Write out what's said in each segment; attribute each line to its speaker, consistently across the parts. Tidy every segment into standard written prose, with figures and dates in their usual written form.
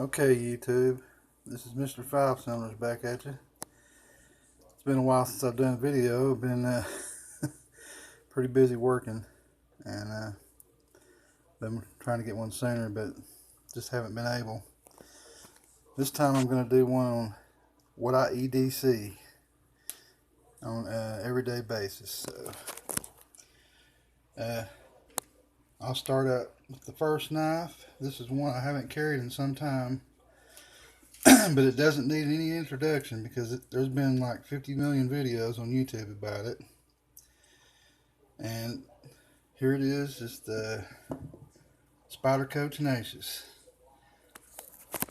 Speaker 1: Okay, YouTube, this is Mr. Five Summers back at you. It's been a while since I've done a video. I've been pretty busy working, and been trying to get one sooner, but just haven't been able. This time I'm going to do one on what I EDC on an everyday basis. So I'll start out with the first knife. This is one I haven't carried in some time. But it doesn't need any introduction because there's been like 50 million videos on YouTube about it. And here it is. It's the Spyderco Tenacious.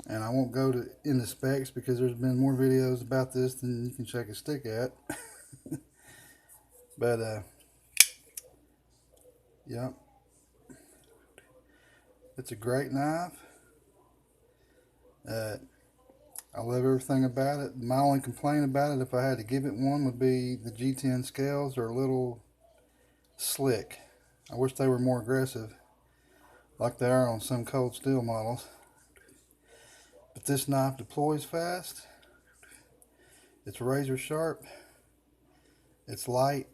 Speaker 1: And I won't go in the specs because there's been more videos about this than you can shake a stick at. But yep, it's a great knife. I love everything about it. My only complaint about it, if I had to give it one, would be the G10 scales are a little slick. I wish they were more aggressive like they are on some cold steel models. But this knife deploys fast. It's razor sharp. It's light.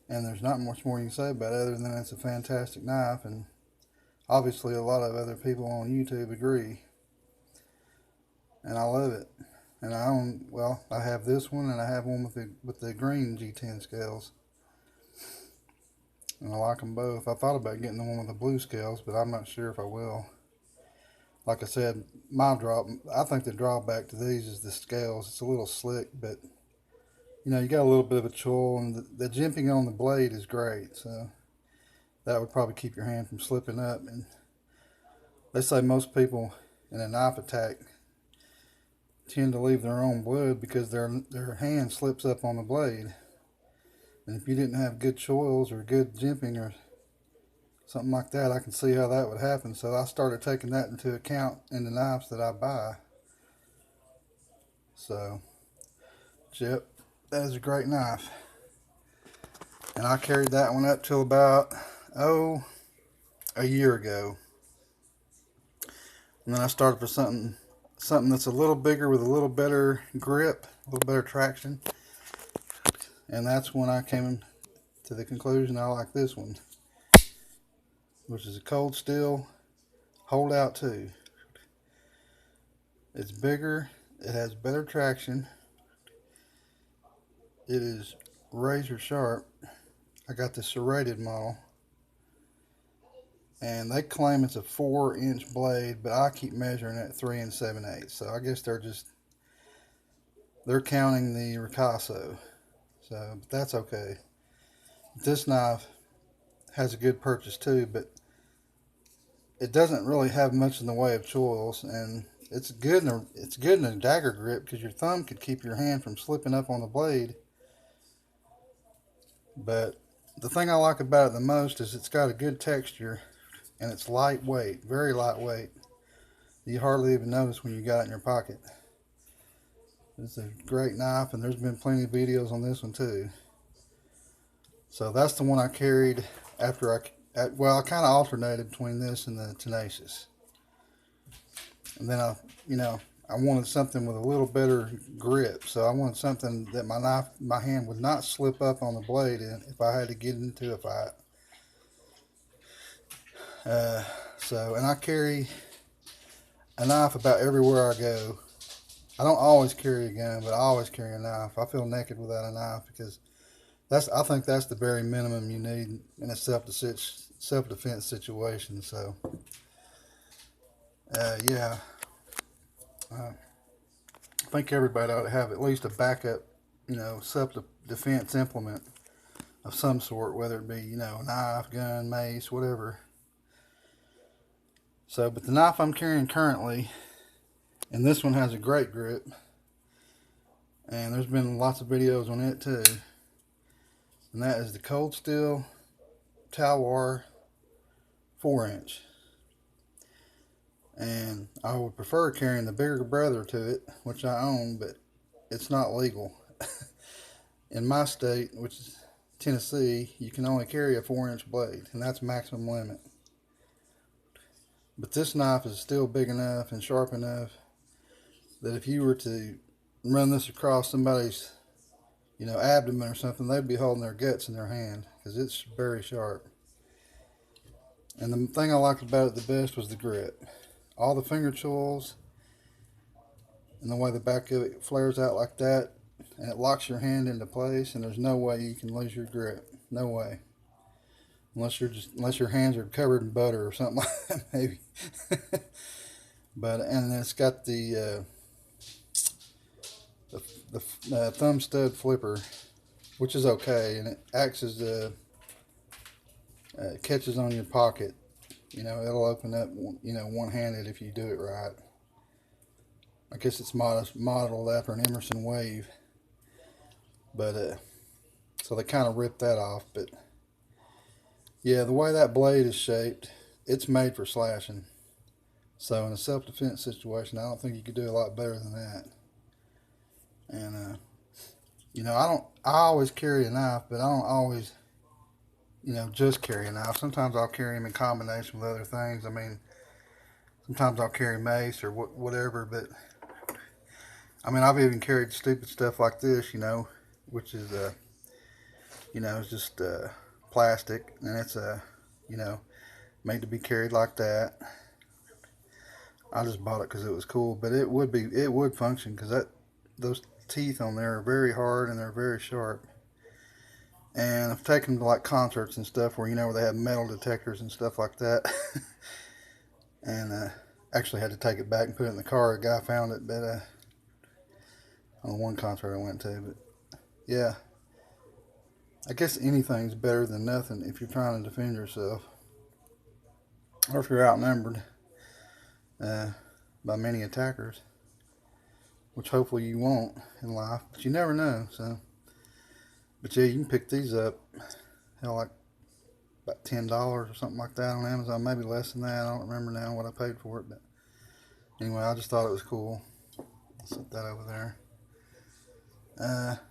Speaker 1: And there's not much more you can say about it other than it's a fantastic knife. And obviously a lot of other people on YouTube agree. And I love it. And I have this one, and I have one with the green G10 scales. And I like them both. I thought about getting the one with the blue scales, but I'm not sure if I will. Like I said, I think the drawback to these is the scales. It's a little slick, but you know, you got a little bit of a choil, and the jimping on the blade is great. So that would probably keep your hand from slipping up. And they say most people in a knife attack tend to leave their own blood because their hand slips up on the blade. And if you didn't have good choils or good jimping or something like that, I can see how that would happen. So I started taking that into account in the knives that I buy. So, yep, that is a great knife. And I carried that one up till about, a year ago. And then I started for something that's a little bigger with a little better grip, a little better traction. And that's when I came to the conclusion I like this one, which is a cold steel Holdout 2. It's bigger, it has better traction, it is razor sharp. I got the serrated model, and they claim it's a 4-inch blade, but I keep measuring it at 3 7/8. So I guess they're counting the ricasso. So, but that's okay. This knife has a good purchase too, but it doesn't really have much in the way of choils, and it's good in a dagger grip because your thumb could keep your hand from slipping up on the blade. But the thing I like about it the most is it's got a good texture, and it's lightweight, very lightweight. You hardly even notice when you got it in your pocket. It's a great knife, and there's been plenty of videos on this one too. So that's the one I carried after I kind of alternated between this and the Tenacious. And then I wanted something with a little better grip. So I wanted something that my hand would not slip up on the blade if I had to get into a fight. And I carry a knife about everywhere I go. I don't always carry a gun, but I always carry a knife. I feel naked without a knife because I think that's the very minimum you need in a self-defense situation. So, yeah, I think everybody ought to have at least a backup, self-defense implement of some sort, whether it be, knife, gun, mace, whatever. So, but the knife I'm carrying currently, and this one has a great grip, and there's been lots of videos on it too, and that is the Cold Steel Talwar 4-inch. And I would prefer carrying the bigger brother to it, which I own, but it's not legal. In my state, which is Tennessee, you can only carry a 4-inch blade, and that's maximum limit. But this knife is still big enough and sharp enough that if you were to run this across somebody's, abdomen or something, they'd be holding their guts in their hand because it's very sharp. And the thing I liked about it the best was the grip. All the finger choils and the way the back of it flares out like that, and it locks your hand into place, and there's no way you can lose your grip. No way. Unless your hands are covered in butter or something like that, maybe. But and it's got the thumb stud flipper, which is okay, and it acts as the catches on your pocket. It'll open up, one-handed if you do it right. I guess it's modeled after an Emerson Wave, but so they kind of ripped that off. But yeah, the way that blade is shaped, it's made for slashing. So in a self-defense situation, I don't think you could do a lot better than that. And I always carry a knife, but I don't always, just carry a knife. Sometimes I'll carry them in combination with other things. I mean, sometimes I'll carry mace or whatever, but I mean, I've even carried stupid stuff like this, which is, it's just plastic, and it's made to be carried like that. I just bought it because it was cool, but it would function because those teeth on there are very hard and they're very sharp. And I've taken them to like concerts and stuff where where they have metal detectors and stuff like that, and actually had to take it back and put it in the car. A guy found it, but on one concert I went to. But yeah, I guess anything's better than nothing if you're trying to defend yourself, or if you're outnumbered by many attackers, which hopefully you won't in life, but you never know. So, but yeah, you can pick these up, hell, like about $10 or something like that on Amazon, maybe less than that. I don't remember now what I paid for it, but anyway, I just thought it was cool. I'll set that over there.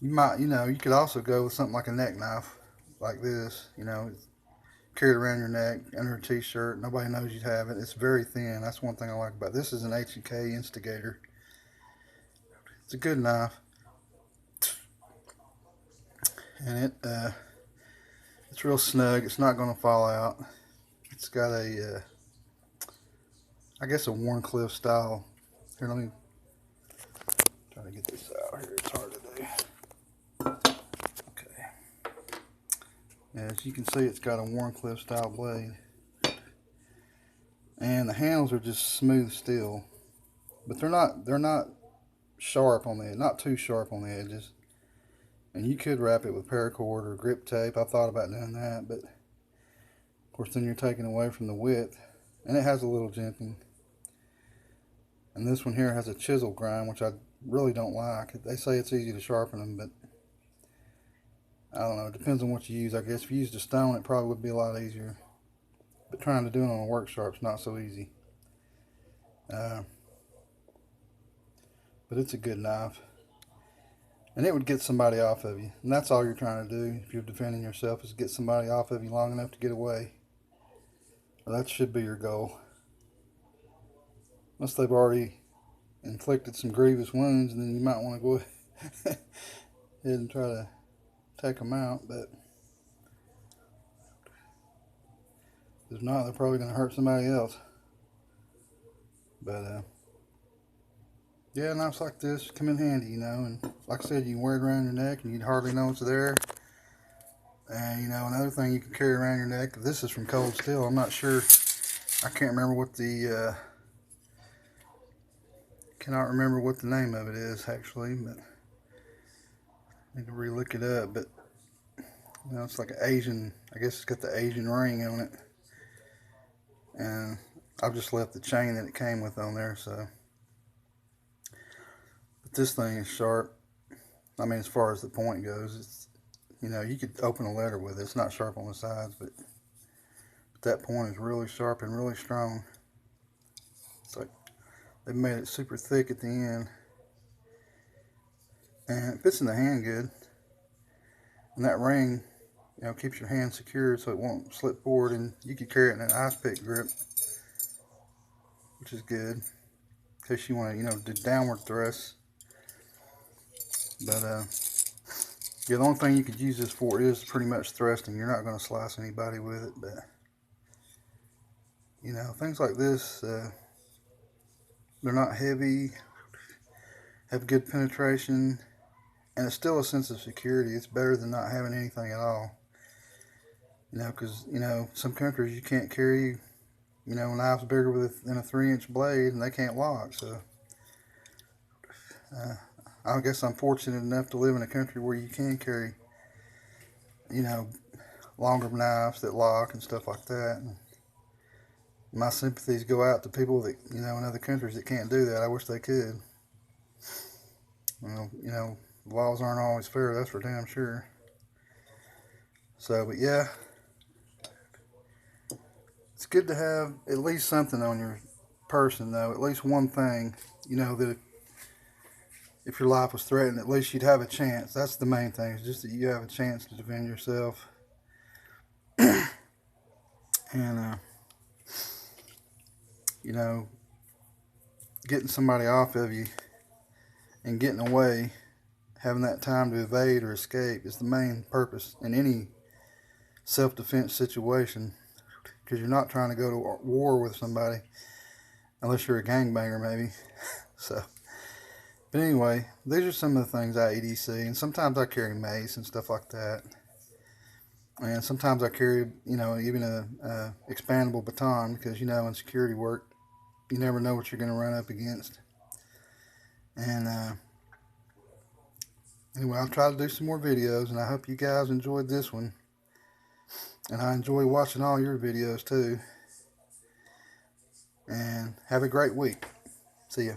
Speaker 1: You might, you could also go with something like a neck knife, like this, carry it around your neck, under a t-shirt. Nobody knows you have it. It's very thin. That's one thing I like about it. This is an H&K Instigator. It's a good knife. And it's real snug. It's not going to fall out. It's got a, I guess a Warncliffe style. Here, let me try to get this out here. It's hard to do. Okay. As you can see, it's got a Warncliffe style blade. And the handles are just smooth steel. But they're not sharp on the edge, not too sharp on the edges. And you could wrap it with paracord or grip tape. I thought about doing that, but of course then you're taking away from the width. And it has a little jimping. And this one here has a chisel grind, which I really don't like. They say it's easy to sharpen them, but I don't know. It depends on what you use. I guess if you used a stone, it probably would be a lot easier. But trying to do it on a work sharp's not so easy. But it's a good knife. And it would get somebody off of you. And that's all you're trying to do if you're defending yourself, is get somebody off of you long enough to get away. Well, that should be your goal. Unless they've already inflicted some grievous wounds, and then you might want to go ahead and try to take them out. But if not, they're probably going to hurt somebody else. But yeah, knives like this come in handy, and like I said, you can wear it around your neck and you'd hardly know it's there. And another thing you can carry around your neck, this is from Cold Steel. I'm not sure, I can't remember what the cannot remember what the name of it is actually, but I need to re-look it up. But it's like an Asian, I guess it's got the Asian ring on it, and I've just left the chain that it came with on there. So, but this thing is sharp. I mean, as far as the point goes, it's, you could open a letter with it. It's not sharp on the sides, but that point is really sharp and really strong. It's like they've made it super thick at the end, and it fits in the hand good. And that ring, You know, keeps your hand secured so it won't slip forward, and you can carry it in an ice pick grip, which is good in case you want to, you know, do downward thrusts. But yeah, the only thing you could use this for is pretty much thrusting. You're not going to slice anybody with it, but you know, things like this, they're not heavy, have good penetration, and it's still a sense of security. It's better than not having anything at all. You know, because, you know, some countries you can't carry, you know, knives bigger than a 3-inch blade, and they can't lock. So I guess I'm fortunate enough to live in a country where you can carry, you know, longer knives that lock and stuff like that. And my sympathies go out to people that, you know, in other countries that can't do that. I wish they could. Well, you know, laws aren't always fair, that's for damn sure. So, but yeah, it's good to have at least something on your person, though. At least one thing, you know, that if your life was threatened, at least you'd have a chance. That's the main thing, is just that you have a chance to defend yourself. And, you know, getting somebody off of you and getting away, having that time to evade or escape is the main purpose in any self-defense situation, because you're not trying to go to war with somebody unless you're a gangbanger, maybe. So, but anyway, these are some of the things I EDC, and sometimes I carry mace and stuff like that, and sometimes I carry, you know, even a expandable baton, because, you know, in security work you never know what you're going to run up against. And anyway, I'll try to do some more videos, and I hope you guys enjoyed this one. And I enjoy watching all your videos too. And have a great week. See ya.